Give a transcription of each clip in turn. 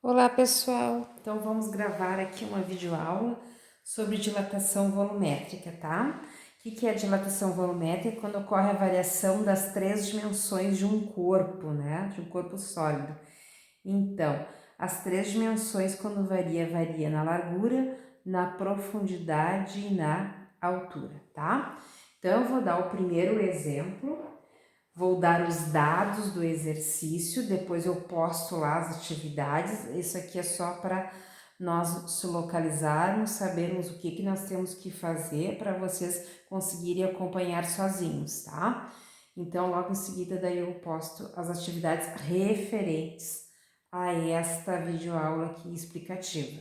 Olá pessoal, então vamos gravar aqui uma videoaula sobre dilatação volumétrica, tá? O que é a dilatação volumétrica? Quando ocorre a variação das três dimensões de um corpo, né? De um corpo sólido. Então, as três dimensões quando varia na largura, na profundidade e na altura, tá? Então, eu vou dar o primeiro exemplo. Vou dar os dados do exercício, depois eu posto lá as atividades. Isso aqui é só para nós se localizarmos, sabermos o que nós temos que fazer para vocês conseguirem acompanhar sozinhos, tá? Então, logo em seguida, daí eu posto as atividades referentes a esta videoaula aqui explicativa.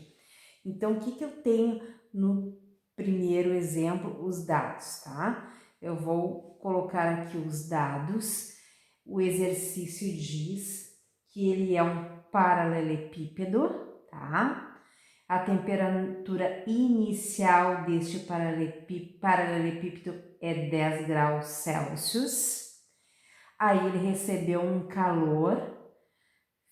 Então, o que eu tenho no primeiro exemplo? Os dados, tá? Eu vou colocar aqui os dados. O exercício diz que ele é um paralelepípedo, tá? A temperatura inicial deste paralelepípedo é 10 graus Celsius. Aí ele recebeu um calor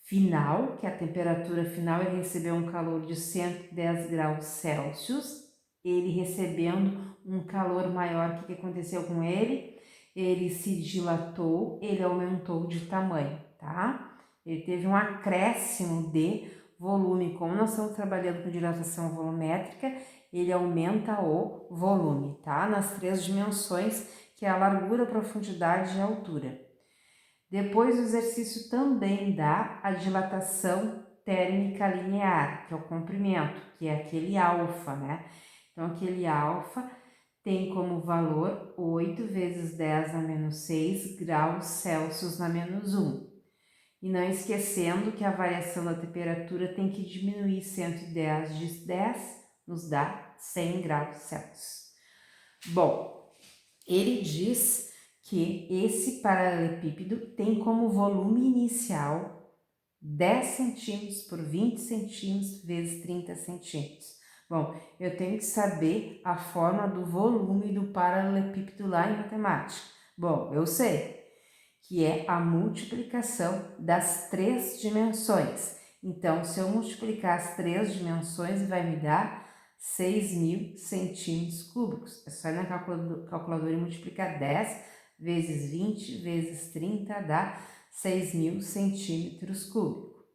final, que é a temperatura final, ele recebeu um calor de 110 graus Celsius. Ele recebendo um calor maior, o que aconteceu com ele? Ele se dilatou, ele aumentou de tamanho, tá? Ele teve um acréscimo de volume. Como nós estamos trabalhando com dilatação volumétrica, ele aumenta o volume, tá? Nas três dimensões, que é a largura, a profundidade e a altura. Depois o exercício também dá a dilatação térmica linear, que é o comprimento, que é aquele alfa, né? Então, aquele alfa tem como valor 8 vezes 10 na menos 6 graus Celsius na menos 1. E não esquecendo que a variação da temperatura tem que diminuir 110 de 10, nos dá 100 graus Celsius. Bom, ele diz que esse paralelepípedo tem como volume inicial 10 centímetros por 20 centímetros vezes 30 centímetros. Bom, eu tenho que saber a forma do volume do paralelepípedo lá em matemática. Bom, eu sei que é a multiplicação das três dimensões. Então, se eu multiplicar as três dimensões, vai me dar 6.000 centímetros cúbicos. É só ir na calculadora e multiplicar 10 vezes 20 vezes 30 dá 6.000 centímetros cúbicos.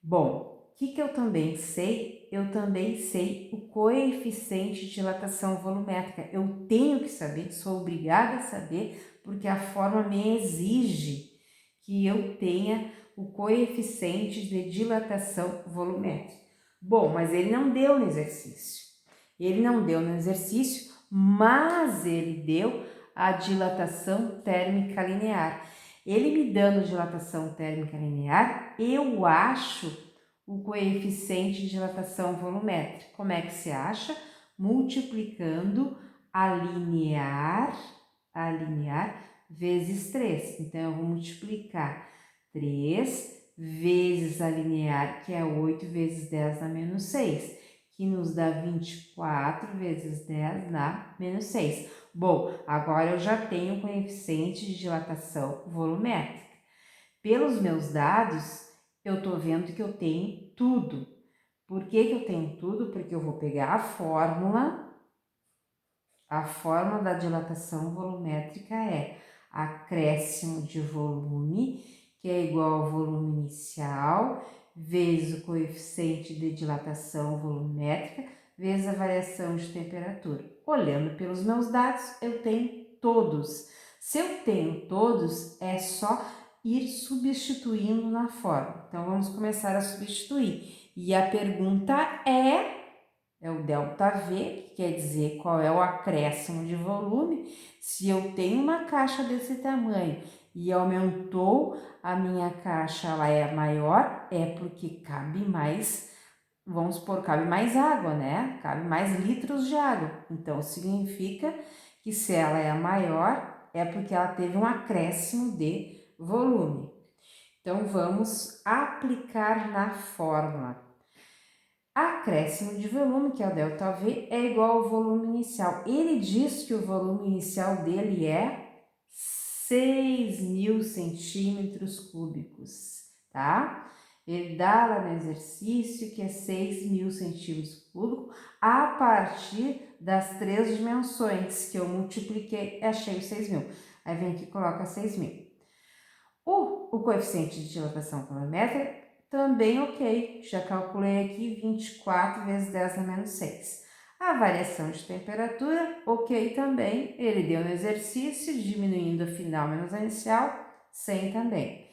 Bom, o que eu também sei? Eu também sei o coeficiente de dilatação volumétrica. Eu tenho que saber, sou obrigada a saber, porque a forma me exige que eu tenha o coeficiente de dilatação volumétrica. Bom, mas ele não deu no exercício. Ele não deu no exercício, mas ele deu a dilatação térmica linear. Ele me dando dilatação térmica linear, eu acho o coeficiente de dilatação volumétrica. Como é que se acha? Multiplicando a linear vezes 3. Então, eu vou multiplicar 3 vezes a linear, que é 8 vezes 10 na menos 6, que nos dá 24 vezes 10 na menos 6. Bom, agora eu já tenho o coeficiente de dilatação volumétrica. Pelos meus dados, eu tô vendo que eu tenho tudo. Por que eu tenho tudo? Porque eu vou pegar a fórmula da dilatação volumétrica é acréscimo de volume, que é igual ao volume inicial, vezes o coeficiente de dilatação volumétrica, vezes a variação de temperatura. Olhando pelos meus dados, eu tenho todos. Se eu tenho todos, é só ir substituindo na fórmula. Então, vamos começar a substituir. E a pergunta é o ΔV, que quer dizer qual é o acréscimo de volume. Se eu tenho uma caixa desse tamanho e aumentou a minha caixa, ela é maior, é porque cabe mais, vamos supor, cabe mais água, né? Cabe mais litros de água. Então, significa que se ela é maior, é porque ela teve um acréscimo de volume. Então, vamos aplicar na fórmula. Acréscimo de volume, que é o ΔV, é igual ao volume inicial. Ele diz que o volume inicial dele é 6.000 centímetros cúbicos, tá? Ele dá lá no exercício que é 6.000 centímetros cúbicos a partir das 3 dimensões que eu multipliquei e achei os 6.000. Aí vem aqui e coloca 6.000. O coeficiente de dilatação colorimétrica também ok, já calculei aqui 24 vezes 10 a menos 6. A variação de temperatura, ok também, ele deu no exercício, diminuindo a final menos a inicial, 100 também.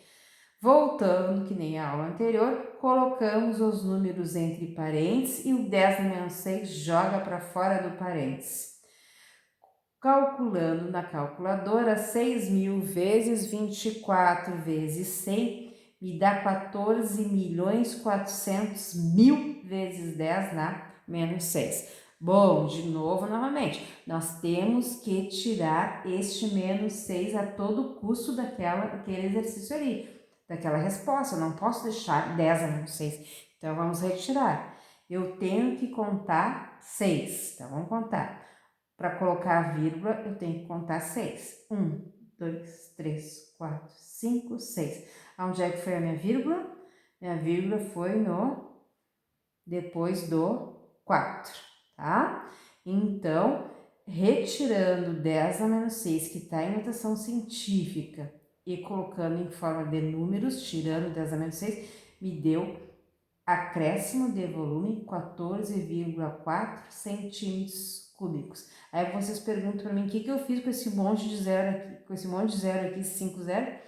Voltando, que nem a aula anterior, colocamos os números entre parênteses e o 10 a menos 6 joga para fora do parênteses. Calculando na calculadora, 6.000 vezes 24 vezes 100 me dá 14.400.000 vezes 10 na menos 6. Bom, de novo, novamente, nós temos que tirar este menos 6 a todo custo daquele exercício ali, daquela resposta. Eu não posso deixar 10 a menos 6. Então, vamos retirar. Eu tenho que contar 6. Então, vamos contar. Para colocar a vírgula, eu tenho que contar 6. 1, 2, 3, 4, 5, 6. Aonde é que foi a minha vírgula? Minha vírgula foi depois do 4, tá? Então, retirando 10 a menos 6, que está em notação científica, e colocando em forma de números, tirando 10 a menos 6, me deu acréscimo de volume 14,4 centímetros cúbicos. Aí vocês perguntam para mim, o que eu fiz com esse monte de zero aqui, esse 5 zero?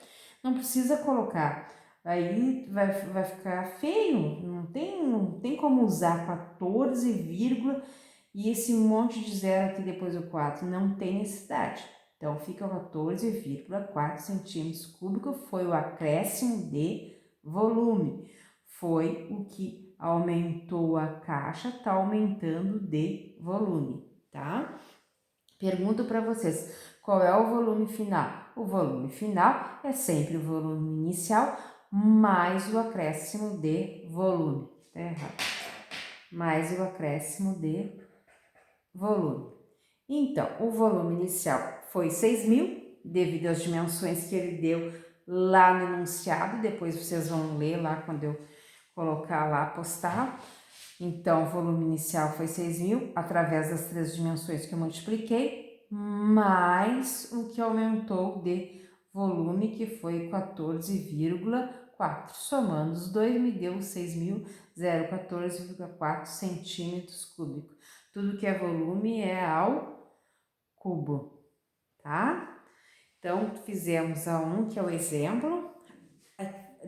Não precisa colocar, aí vai ficar feio, não tem como usar 14, e esse monte de zero aqui depois do 4, não tem necessidade. Então, fica 14,4 centímetros cúbicos, foi o acréscimo de volume. Foi o que aumentou a caixa, tá aumentando de volume, tá? Pergunto para vocês, qual é o volume final? O volume final é sempre o volume inicial mais o acréscimo de volume. Tá errado. Mais o acréscimo de volume. Então, o volume inicial foi 6.000, devido às dimensões que ele deu lá no enunciado. Depois vocês vão ler lá quando eu colocar lá, postar. Então, o volume inicial foi 6.000, através das 3 dimensões que eu multipliquei, mais o que aumentou de volume, que foi 14,4. Somando os dois, me deu 6.014,4 centímetros cúbicos. Tudo que é volume é ao cubo, tá? Então, fizemos a 1, que é o exemplo.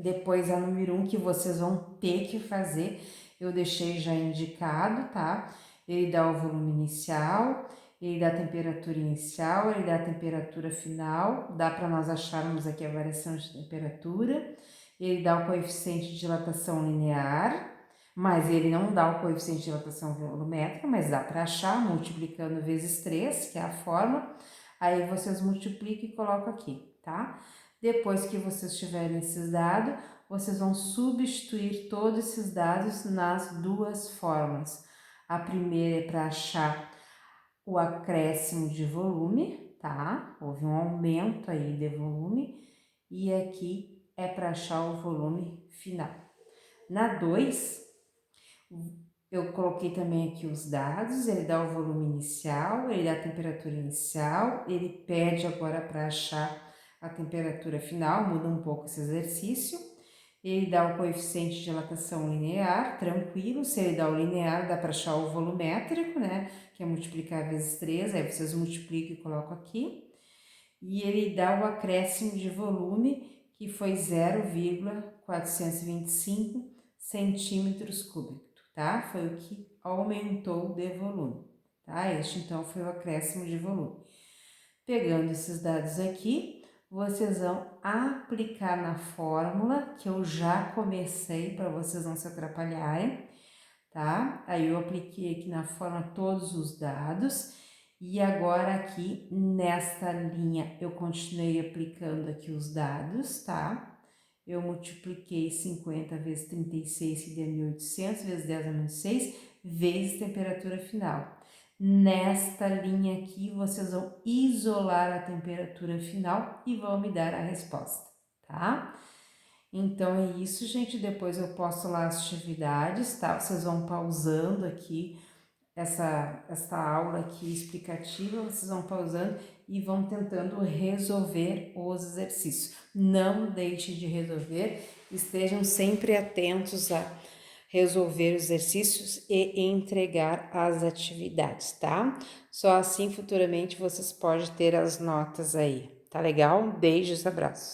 Depois a número 1, que vocês vão ter que fazer, eu deixei já indicado, tá? Ele dá o volume inicial, ele dá a temperatura inicial, ele dá a temperatura final, dá para nós acharmos aqui a variação de temperatura, ele dá o coeficiente de dilatação linear, mas ele não dá o coeficiente de dilatação volumétrica, mas dá para achar multiplicando vezes 3, que é a fórmula, aí vocês multiplicam e colocam aqui, tá? Depois que vocês tiverem esses dados, vocês vão substituir todos esses dados nas duas fórmulas. A primeira é para achar o acréscimo de volume, tá? Houve um aumento aí de volume, e aqui é para achar o volume final. Na 2, eu coloquei também aqui os dados, ele dá o volume inicial, ele dá a temperatura inicial, ele pede agora para achar a temperatura final, muda um pouco esse exercício. Ele dá o coeficiente de dilatação linear, tranquilo. Se ele dá o linear, dá para achar o volumétrico, né? Que é multiplicar vezes 3, aí vocês multiplicam e colocam aqui. E ele dá o acréscimo de volume, que foi 0,425 centímetros cúbicos, tá? Foi o que aumentou de volume, tá? Este, então, foi o acréscimo de volume. Pegando esses dados aqui, vocês vão aplicar na fórmula que eu já comecei para vocês não se atrapalharem, tá? Aí eu apliquei aqui na fórmula todos os dados e agora aqui nesta linha eu continuei aplicando aqui os dados, tá? Eu multipliquei 50 vezes 36, que deu 1.800, vezes 10 a menos 6, vezes temperatura final. Nesta linha aqui, vocês vão isolar a temperatura final e vão me dar a resposta, tá? Então é isso, gente. Depois eu posto lá as atividades, tá? Vocês vão pausando aqui esta aula aqui explicativa, vocês vão pausando e vão tentando resolver os exercícios. Não deixe de resolver, estejam sempre atentos a resolver os exercícios e entregar as atividades, tá? Só assim futuramente vocês podem ter as notas aí, tá legal? Beijos, abraços.